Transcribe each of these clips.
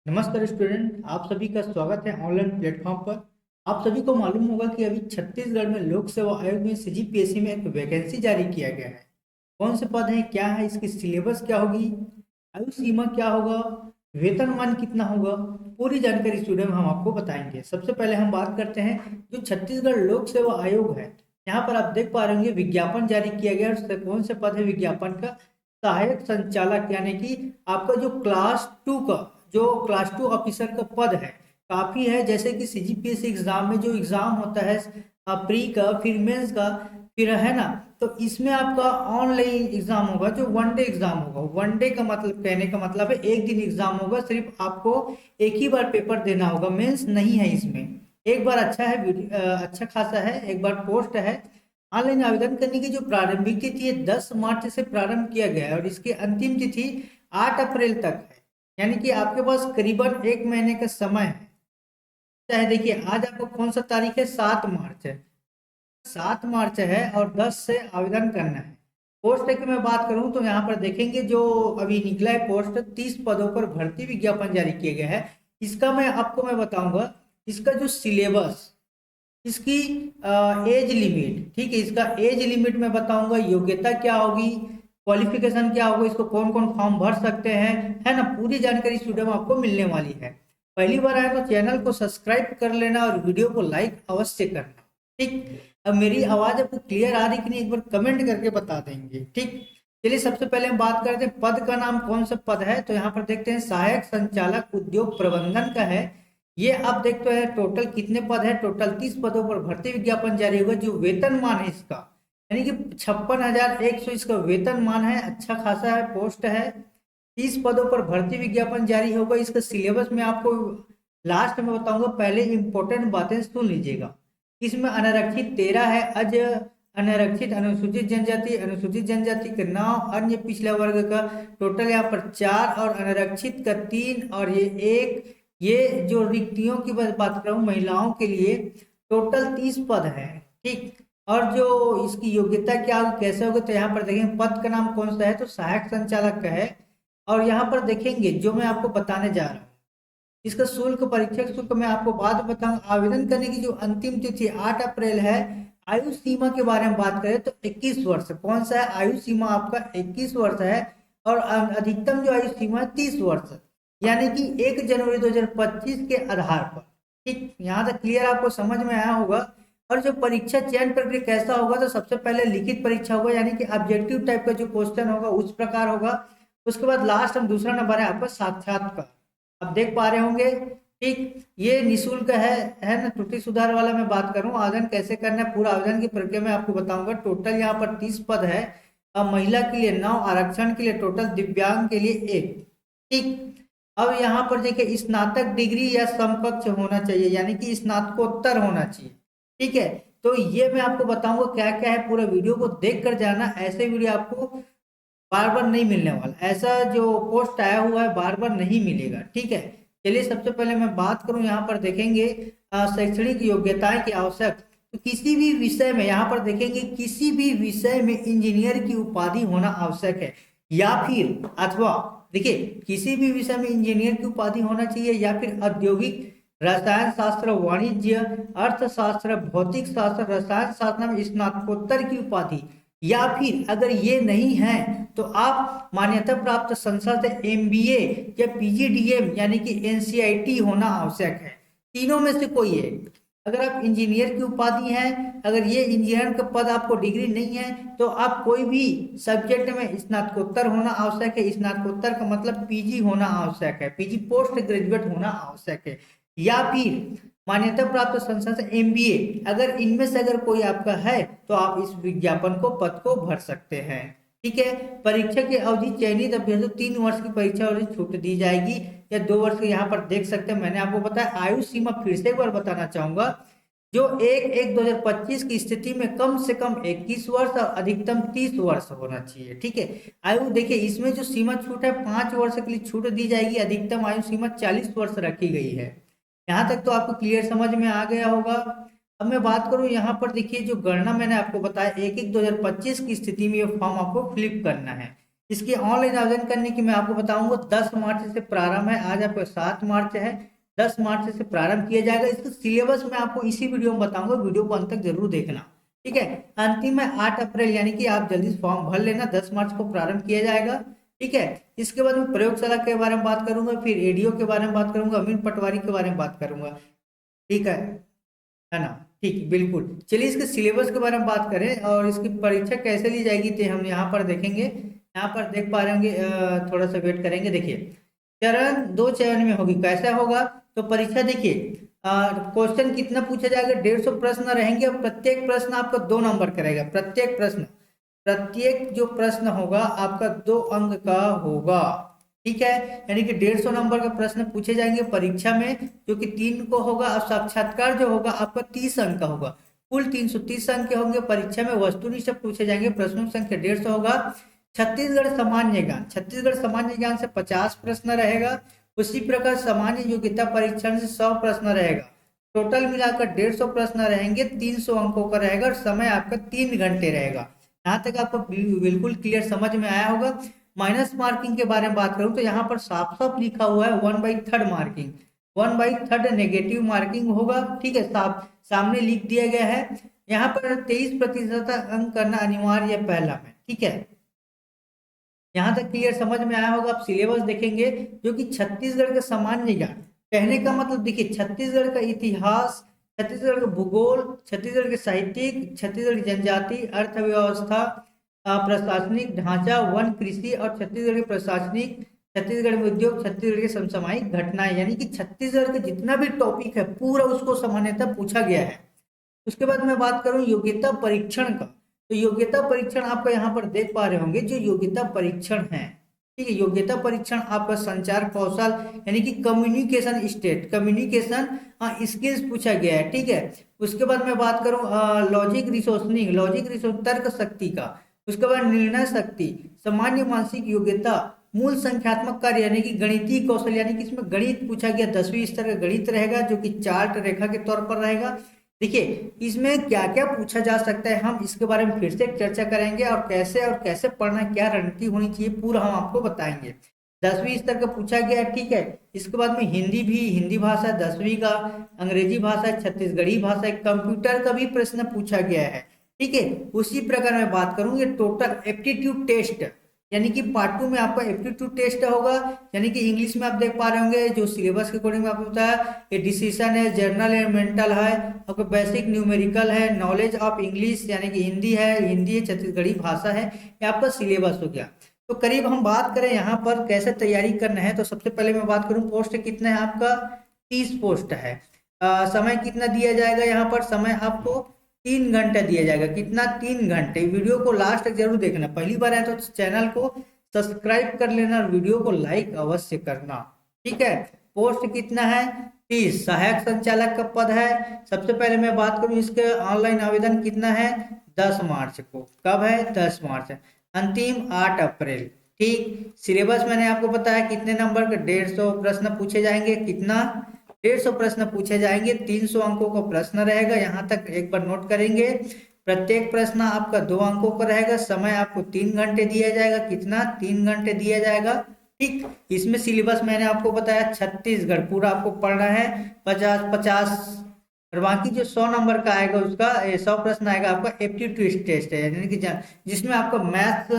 नमस्कार स्टूडेंट, आप सभी का स्वागत है ऑनलाइन प्लेटफॉर्म पर। आप सभी को मालूम होगा कि अभी छत्तीसगढ़ में लोक सेवा आयोग में सीजीपीएससी में एक वैकेंसी जारी किया गया है। कौन से पद हैं, क्या है, इसकी सिलेबस क्या होगी, आयु सीमा क्या होगा, वेतनमान कितना होगा, पूरी जानकारी इस वीडियो में हम आपको बताएंगे। सबसे पहले हम बात करते हैं जो छत्तीसगढ़ लोक सेवा आयोग है। यहाँ पर आप देख पा रहे होंगे विज्ञापन जारी किया गया है। कौन से पद है विज्ञापन का? सहायक संचालक, यानी कि आपका जो क्लास टू ऑफिसर का पद है, काफी है। जैसे कि सीजीपीएससी एग्जाम में जो एग्जाम होता है प्री का, फिर मेंस का, फिर है ना, तो इसमें आपका ऑनलाइन एग्जाम होगा जो वन डे एग्जाम होगा। वन डे का मतलब, कहने का मतलब है एक दिन एग्जाम होगा, सिर्फ आपको एक ही बार पेपर देना होगा, मेंस नहीं है इसमें। एक बार अच्छा है, अच्छा खासा है, एक बार पोस्ट है। ऑनलाइन आवेदन करने की जो प्रारंभिक तिथि है 10 मार्च से प्रारंभ किया गया है और इसकी अंतिम तिथि 8 अप्रैल तक है। यानी कि आपके पास करीबन एक महीने का समय है। चाहे देखिए, आज आपको कौन सा तारीख है, 7 मार्च है। 7 मार्च है और 10 से आवेदन करना है। पोस्ट की मैं बात करूं तो यहाँ पर देखेंगे जो अभी निकला है पोस्ट, 30 पदों पर भर्ती विज्ञापन जारी किया गया है। इसका मैं बताऊंगा इसका जो सिलेबस, इसकी एज लिमिट, ठीक है, इसका एज लिमिट मैं बताऊंगा, योग्यता क्या होगी, क्वालिफिकेशन क्या होगा, इसको कौन कौन फॉर्म भर सकते हैं, है ना, पूरी जानकारी इस वीडियो में आपको मिलने वाली है। पहली बार आए तो चैनल को सब्सक्राइब कर लेना और वीडियो को लाइक अवश्य करना। ठीक, अब मेरी आवाज आपको क्लियर आ रही कि नहीं, एक बार कमेंट करके बता देंगे। ठीक, चलिए सबसे पहले हम बात करते हैं पद का नाम, कौन सा पद है। तो यहाँ पर देखते हैं सहायक संचालक उद्योग प्रबंधन का है। ये आप देखते हैं टोटल कितने पद है, टोटल 30 पदों पर भर्ती विज्ञापन जारी होगा। जो वेतनमान है इसका, यानी कि 56,100 इसका वेतनमान है, अच्छा खासा है, पोस्ट है। 30 पदों पर भर्ती विज्ञापन जारी होगा। इसका सिलेबस में आपको लास्ट में बताऊंगा, पहले इंपॉर्टेंट बातें सुन लीजिएगा। इसमें अनारक्षित 13 है, अनारक्षित, अनुसूचित जनजाति का 9, अन्य पिछड़ा वर्ग का टोटल यहाँ पर 4 और अनारक्षित का 3 और ये 1। ये जो रिक्तियों की बात कर रहा हूँ महिलाओं के लिए, टोटल 30 पद है। ठीक, और जो इसकी योग्यता क्या होगी, कैसे होगा, तो यहाँ पर देखेंगे पद का नाम कौन सा है, तो सहायक संचालक का है। और यहाँ पर देखेंगे जो मैं आपको बताने जा रहा हूँ, इसका शुल्क, परीक्षा शुल्क मैं आपको बाद में बताऊंगा। आवेदन करने की जो अंतिम तिथि 8 अप्रैल है। आयु सीमा के बारे में बात करें तो 21 वर्ष, कौन सा है, आयु सीमा आपका 21 वर्ष है। और अधिकतम जो आयु सीमा है 30 वर्ष, यानी कि 1 जनवरी 2025 के आधार पर। ठीक, यहाँ तक क्लियर आपको समझ में आया होगा। और जो परीक्षा चयन प्रक्रिया कैसा होगा, तो सबसे पहले लिखित परीक्षा होगा, यानी कि ऑब्जेक्टिव टाइप का जो क्वेश्चन होगा उस प्रकार होगा। उसके बाद लास्ट हम दूसरा नंबर है आपका साक्षात्कार, आप देख पा रहे होंगे। ठीक, ये निशुल्क है ना, त्रुटि सुधार वाला मैं बात करूं। आवेदन कैसे करना है, पूरा आवेदन की प्रक्रिया मैं आपको बताऊंगा। टोटल यहाँ पर 30 पद है। अब महिला के लिए 9, आरक्षण के लिए टोटल, दिव्यांग के लिए 1। ठीक, अब यहाँ पर देखिए स्नातक डिग्री या समकक्ष होना चाहिए, यानी कि स्नातकोत्तर होना चाहिए। ठीक है, तो ये मैं आपको बताऊंगा क्या क्या है, पूरा वीडियो को देख कर जाना। ऐसे वीडियो आपको बार बार नहीं मिलने वाला, ऐसा जो पोस्ट आया हुआ है बार बार नहीं मिलेगा। ठीक है, चलिए सबसे पहले मैं बात करूं, यहाँ पर देखेंगे शैक्षणिक योग्यताएं की आवश्यक। तो किसी भी विषय में, यहाँ पर देखेंगे किसी भी विषय में इंजीनियर की उपाधि होना आवश्यक है, या फिर अथवा देखिए किसी भी विषय में इंजीनियर की उपाधि होना चाहिए, या फिर औद्योगिक रसायन शास्त्र, वाणिज्य, अर्थशास्त्र, भौतिक शास्त्र, रसायन शास्त्र में स्नातकोत्तर की उपाधि, या फिर अगर ये नहीं है तो आप मान्यता प्राप्त संस्था से एमबीए या पीजीडीएम यानी कि एनसीआईटी होना आवश्यक है। तीनों में से कोई है। अगर आप इंजीनियर की उपाधि है, अगर ये इंजीनियर का पद आपको डिग्री नहीं है, तो आप कोई भी सब्जेक्ट में स्नातकोत्तर होना आवश्यक है। स्नातकोत्तर का मतलब पीजी होना आवश्यक है, पीजी पोस्ट ग्रेजुएट होना आवश्यक है, या फिर मान्यता प्राप्त संस्था से एमबीए। अगर इनमें से अगर कोई आपका है तो आप इस विज्ञापन को, पद को भर सकते हैं। ठीक है, परीक्षा की अवधि चयनित अभ्यर्थियों 3 वर्ष की परीक्षा अवधि छूट दी जाएगी, या 2 वर्ष के, यहाँ पर देख सकते हैं मैंने आपको बताया। आयु सीमा फिर से एक बार बताना चाहूंगा, जो 1/1/2025 की स्थिति में कम से कम 21 वर्ष और अधिकतम 30 वर्ष होना चाहिए। ठीक है, आयु देखिए इसमें जो सीमा छूट है 5 वर्ष के लिए छूट दी जाएगी, अधिकतम आयु सीमा 40 वर्ष रखी गई है। यहाँ तक तो आपको क्लियर समझ में आ गया होगा। अब मैं बात करूँ, यहाँ पर देखिए जो गणना मैंने आपको बताया 1/1/2025 की स्थिति में ये फॉर्म आपको फिलिप करना है। इसके ऑनलाइन आवेदन करने की मैं आपको बताऊंगा 10 मार्च से प्रारंभ है। आज आपको 7 मार्च है, 10 मार्च से प्रारंभ किया जाएगा। इसका सिलेबस मैं आपको इसी वीडियो में बताऊंगा, वीडियो को अंत तक जरूर देखना, ठीक है। अंतिम है 8 अप्रैल, यानी कि आप जल्दी फॉर्म भर लेना, 10 मार्च को प्रारंभ किया जाएगा, ठीक है। इसके बाद मैं प्रयोगशाला के बारे में बात करूंगा, फिर एडीओ के बारे में बात करूंगा, अमीन पटवारी के बारे में बात करूंगा, ठीक है ना। ठीक, बिल्कुल। चलिए इसके सिलेबस के बारे में बात करें और इसकी परीक्षा कैसे ली जाएगी तो हम यहाँ पर देखेंगे। यहाँ पर देख पा रहे होंगे, थोड़ा सा वेट करेंगे। देखिए चरण 2 चरण में होगी। कैसा होगा तो परीक्षा देखिए, क्वेश्चन कितना पूछा जाएगा, 150 प्रश्न रहेंगे और प्रत्येक प्रश्न आपका 2 नंबर का रहेगा। प्रत्येक जो प्रश्न होगा आपका 2 अंक का होगा, ठीक है। यानी कि 150 नंबर का प्रश्न पूछे जाएंगे परीक्षा में, जो कि 3 को होगा, और साक्षात्कार जो होगा आपका 30 अंक का होगा। कुल 330 अंक के होंगे परीक्षा में। वस्तुनिष्ठ पूछे जाएंगे, प्रश्नों की संख्या 150 होगा। छत्तीसगढ़ सामान्य ज्ञान से 50 प्रश्न रहेगा। उसी प्रकार सामान्य योग्यता परीक्षण से 100 प्रश्न रहेगा। टोटल मिलाकर 150 प्रश्न रहेंगे, 300 अंकों का रहेगा और समय आपका 3 घंटे रहेगा। यहाँ तक आपको बिल्कुल क्लियर समझ में आया होगा। माइनस मार्किंग के बारे में बात करूं तो यहाँ पर साफ साफ लिखा हुआ है 1/3 मार्किंग, 1/3 नेगेटिव मार्किंग होगा, ठीक है। सामने लिख दिया गया है। यहाँ पर 23% अंक करना अनिवार्य है पहला में, ठीक है। यहाँ तक क्लियर समझ में आया होगा। आप सिलेबस देखेंगे, जो कि छत्तीसगढ़ का सामान्य ज्ञान, कहने का मतलब देखिए, छत्तीसगढ़ का इतिहास, छत्तीसगढ़ का भूगोल, छत्तीसगढ़ के साहित्यिक, छत्तीसगढ़ की जनजाति, अर्थव्यवस्था, प्रशासनिक ढांचा, वन, कृषि और छत्तीसगढ़ के प्रशासनिक, छत्तीसगढ़ में उद्योग, छत्तीसगढ़ की समसामयिक घटनाएं, यानी कि छत्तीसगढ़ का जितना भी टॉपिक है पूरा उसको सामान्यतः पूछा गया है। उसके बाद मैं बात करूं योग्यता परीक्षण का, तो योग्यता परीक्षण आपका यहाँ पर देख पा रहे होंगे, जो योग्यता परीक्षण है, ठीक है। योग्यता परीक्षण आपका संचार कौशल, यानी कि कम्युनिकेशन स्किल्स पूछा गया है, ठीक है। उसके बाद मैं बात करूं लॉजिक रिसोर्स तर्क शक्ति का। उसके बाद निर्णय शक्ति, सामान्य मानसिक योग्यता, मूल संख्यात्मक कार्य यानी कि गणितीय कौशल, यानी कि इसमें गणित पूछा गया, 10वीं स्तर का गणित रहेगा, जो कि चार्ट रेखा के तौर पर रहेगा। देखिए इसमें क्या क्या पूछा जा सकता है, हम इसके बारे में फिर से चर्चा करेंगे, और कैसे पढ़ना है, क्या रणनीति होनी चाहिए, पूरा हम आपको बताएंगे। 10वीं स्तर का पूछा गया है, ठीक है। इसके बाद में हिंदी भाषा 10वीं का, अंग्रेजी भाषा, छत्तीसगढ़ी भाषा, कंप्यूटर का भी प्रश्न पूछा गया है, ठीक है। उसी प्रकार मैं बात करूंगी टोटल एप्टीट्यूड टेस्ट, यानी कि पार्ट 2 में आपका एप्टीट्यूड टेस्ट होगा। यानी कि इंग्लिश में आप देख पा रहे होंगे, जो सिलेबस के अकॉर्डिंग आपको बताया, ये डिसीजन है, जर्नल एंड मेंटल है, आपको बेसिक न्यूमेरिकल है, नॉलेज ऑफ इंग्लिश यानी कि हिंदी है, छत्तीसगढ़ी भाषा है, ये आपका सिलेबस हो गया। तो करीब हम बात करें यहाँ पर कैसे तैयारी करना है, तो सबसे पहले मैं बात करूँ पोस्ट कितना है आपका, 30 पोस्ट है। समय कितना दिया जाएगा, यहाँ पर समय आपको 3 घंटा दिया जाएगा। कितना, 3 घंटे। वीडियो को लास्ट तक जरूर देखना। पहली बार आए तो चैनल को सब्सक्राइब कर लेना और वीडियो को लाइक अवश्य करना, ठीक है। पोस्ट कितना है, 30। सहायक संचालक का पद है। सबसे पहले मैं बात करूं इसके ऑनलाइन आवेदन कितना है, 10 मार्च को। कब है, 10 मार्च। अंतिम 8 अप्रैल, ठीक। सिलेबस मैंने आपको बताया कितने नंबर के, 150 प्रश्न पूछे जाएंगे। कितना, 150 प्रश्न पूछे जाएंगे, 300 अंकों का प्रश्न रहेगा। यहाँ तक एक बार नोट करेंगे। प्रत्येक प्रश्न आपका 2 अंकों का रहेगा। समय आपको 3 घंटे दिया जाएगा। कितना, 3 घंटे दिया जाएगा, ठीक। इसमें सिलेबस मैंने आपको बताया छत्तीसगढ़ पूरा आपको पढ़ना है, 50-50, और बाकी जो 100 नंबर का आएगा उसका 100 प्रश्न आएगा आपका एप्टीट्यूड टेस्ट है, यानी कि जिसमें आपका मैथ्स,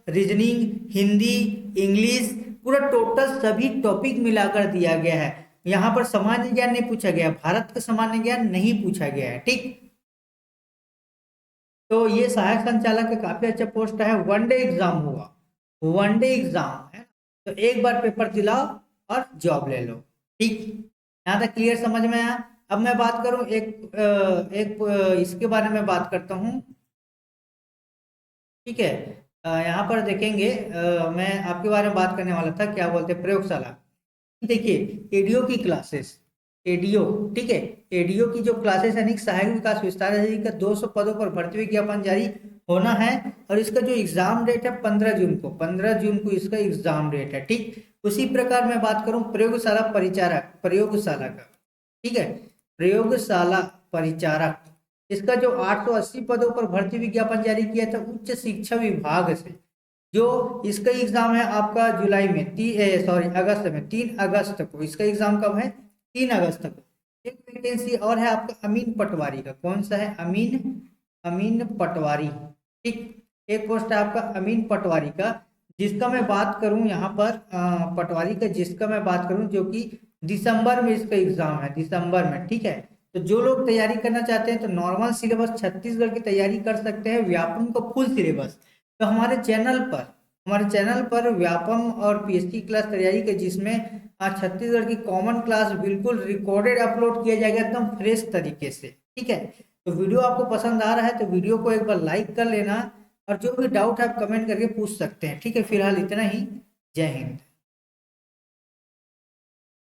रीजनिंग, हिंदी, इंग्लिश, पूरा टोटल सभी टॉपिक मिलाकर दिया गया है। यहाँ पर सामान्य ज्ञान नहीं पूछा गया, भारत का सामान्य ज्ञान नहीं पूछा गया है, ठीक। तो ये सहायक संचालक का काफी अच्छा पोस्ट है। 1 डे एग्जाम होगा, 1 डे एग्जाम है, तो एक बार पेपर दिलाओ और जॉब ले लो, ठीक। यहाँ तक क्लियर समझ में आया। अब मैं बात करूं इसके बारे में बात करता हूं, ठीक है। यहाँ पर देखेंगे, मैं आपके बारे में बात करने वाला था, क्या बोलते हैं, प्रयोगशाला। देखिए एडीओ की क्लासेस, एडीओ, ठीक है। एडीओ की जो क्लासेस यानी सहायक विकास विस्तार अधिकारी का 200 पदों पर भर्ती विज्ञापन जारी होना है, और इसका जो एग्जाम डेट है 15 जून को, 15 जून को इसका एग्जाम डेट है, ठीक। उसी प्रकार मैं बात करूं प्रयोगशाला का, ठीक है। प्रयोगशाला परिचारक, इसका जो 880 पदों पर भर्ती विज्ञापन जारी किया था उच्च शिक्षा विभाग से, जो इसका एग्जाम है आपका जुलाई में अगस्त में 3 अगस्त को इसका एग्जाम कब है 3 अगस्त को। एक वैकेंसी और है आपका अमीन पटवारी का, कौन सा है अमीन पटवारी, ठीक। एक पोस्ट है आपका अमीन पटवारी का, जिसका मैं बात करूं यहाँ पर पटवारी का जिसका मैं बात करूं जो कि दिसंबर में इसका एग्जाम है, दिसंबर में, ठीक है। तो जो लोग तैयारी करना चाहते हैं तो नॉर्मल सिलेबस छत्तीसगढ़ की तैयारी कर सकते हैं, व्यापम का फुल सिलेबस तो हमारे चैनल पर व्यापम और पीएचडी क्लास तैयारी के, जिसमें आज छत्तीसगढ़ की कॉमन क्लास बिल्कुल रिकॉर्डेड अपलोड किया जाएगा एकदम फ्रेश तरीके से, ठीक है। तो वीडियो आपको पसंद आ रहा है तो वीडियो को एक बार लाइक कर लेना, और जो भी डाउट है आप कमेंट करके पूछ सकते हैं, ठीक है। फिलहाल इतना ही, जय हिंद।